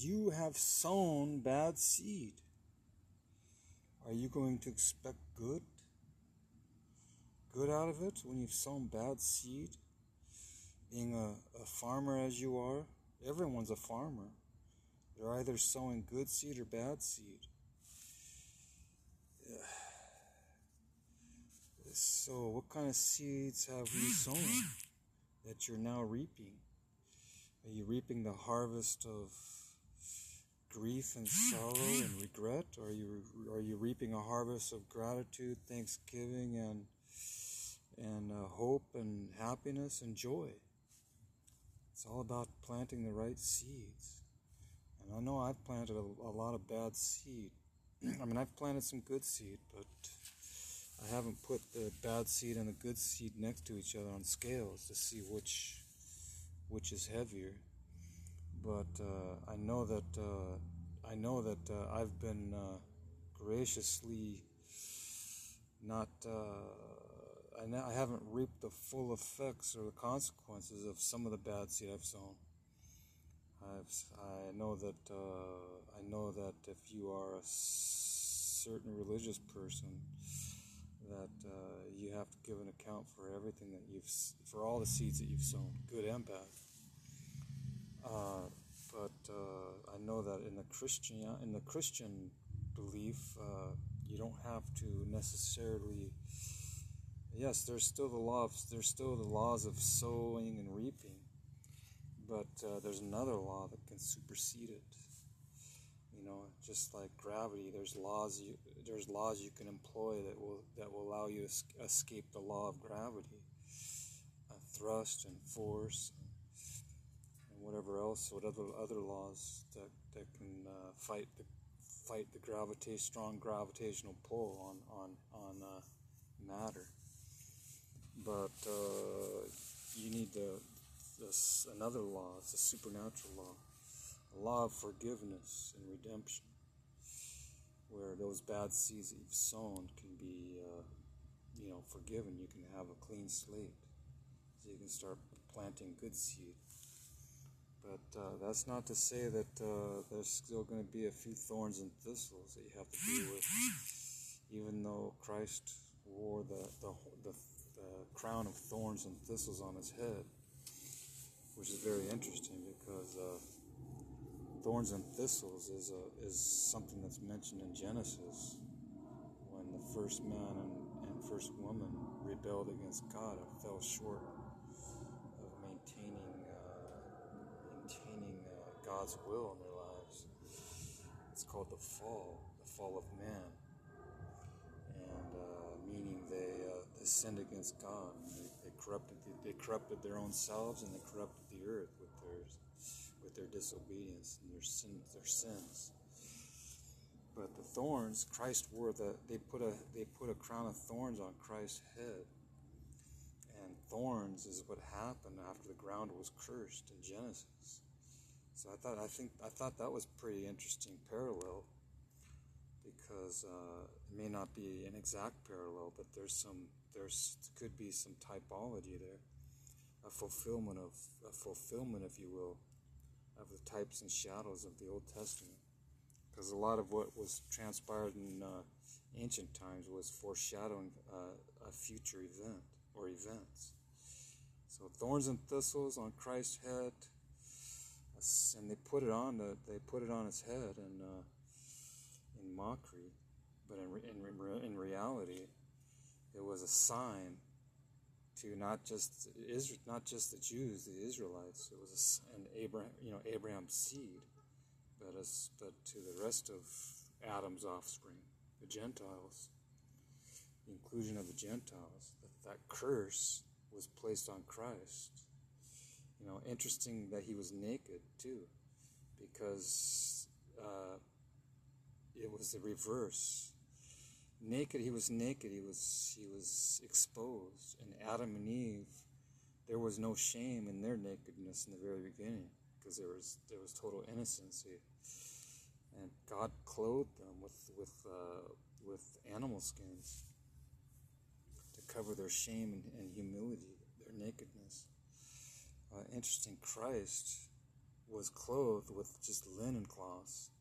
you have sown bad seed. Are you going to expect good out of it when you've sown bad seed? Being a farmer as you are, everyone's a farmer. They're either sowing good seed or bad seed. So what kind of seeds have you sown that you're now reaping? Are you reaping the harvest of grief and sorrow and regret? Or are you reaping a harvest of gratitude, thanksgiving, and hope and happiness and joy? It's all about planting the right seeds. And I know I've planted a lot of bad seed. I mean, I've planted some good seed, but I haven't put the bad seed and the good seed next to each other on scales to see which is heavier. But I know that I've been graciously not. I haven't reaped the full effects or the consequences of some of the bad seed I've sown. I know that if you are a certain religious person, that you have to give an account for everything for all the seeds that you've sown, good and bad. But I know that in the Christian belief, you don't have to necessarily. Yes, there's still the laws of sowing and reaping, but there's another law that can supersede it. You know, just like gravity, there's laws you can employ that will allow you to escape the law of gravity, thrust and force, and whatever else, other laws that can fight the strong gravitational pull on matter. But you need another law. It's a supernatural law, a law of forgiveness and redemption, where those bad seeds that you've sown can be, forgiven. You can have a clean slate, so you can start planting good seed. But that's not to say that there's still going to be a few thorns and thistles that you have to deal with, even though Christ wore the crown of thorns and thistles on his head, which is very interesting because thorns and thistles is something that's mentioned in Genesis when the first man and first woman rebelled against God and fell short of maintaining God's will in their lives. It's called the fall of man, and meaning they sinned against God. They corrupted their own selves, and they corrupted the earth with their disobedience and their sins. But the thorns, Christ wore they put a crown of thorns on Christ's head. And thorns is what happened after the ground was cursed in Genesis. So I thought that was pretty interesting parallel, because it may not be an exact parallel, but there could be some typology there, a fulfillment, if you will, of the types and shadows of the Old Testament. Because a lot of what was transpired in ancient times was foreshadowing a future event or events. So thorns and thistles on Christ's head, and they put it on his head in mockery, but in reality, it was a sign to not just the Jews, the Israelites. It was Abraham's seed, but to the rest of Adam's offspring, the Gentiles, the inclusion of the Gentiles. That curse was placed on Christ. Interesting that he was naked too, because it was the reverse. He was naked. He was exposed. And Adam and Eve, there was no shame in their nakedness in the very beginning, because there was total innocency. And God clothed them with animal skins to cover their shame and humility, their nakedness. Interesting, Christ was clothed with just linen cloths,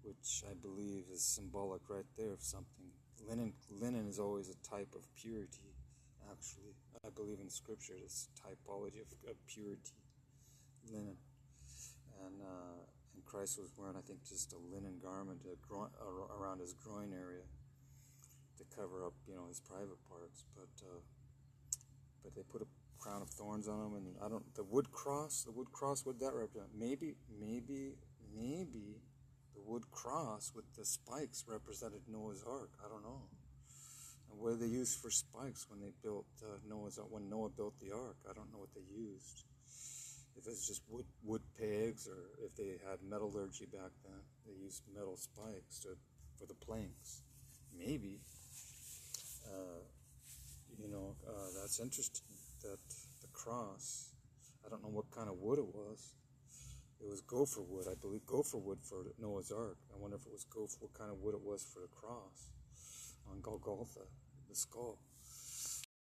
which I believe is symbolic right there of something. Linen is always a type of purity, actually. I believe in Scripture it's typology of purity, linen. And Christ was wearing, I think, just a linen garment around his groin area to cover up, his private parts. But they put a crown of thorns on him, and the wood cross, what that represent? Maybe the wood cross with the spikes represented Noah's Ark. I don't know. And what did they use for spikes when they built when Noah built the Ark? I don't know what they used. If it's just wood pegs, or if they had metallurgy back then, they used metal spikes for the planks. Maybe. That's interesting. That the cross, I don't know what kind of wood it was. It was gopher wood, I believe. Gopher wood for Noah's Ark. I wonder if it was what kind of wood it was for the cross on Golgotha, the skull.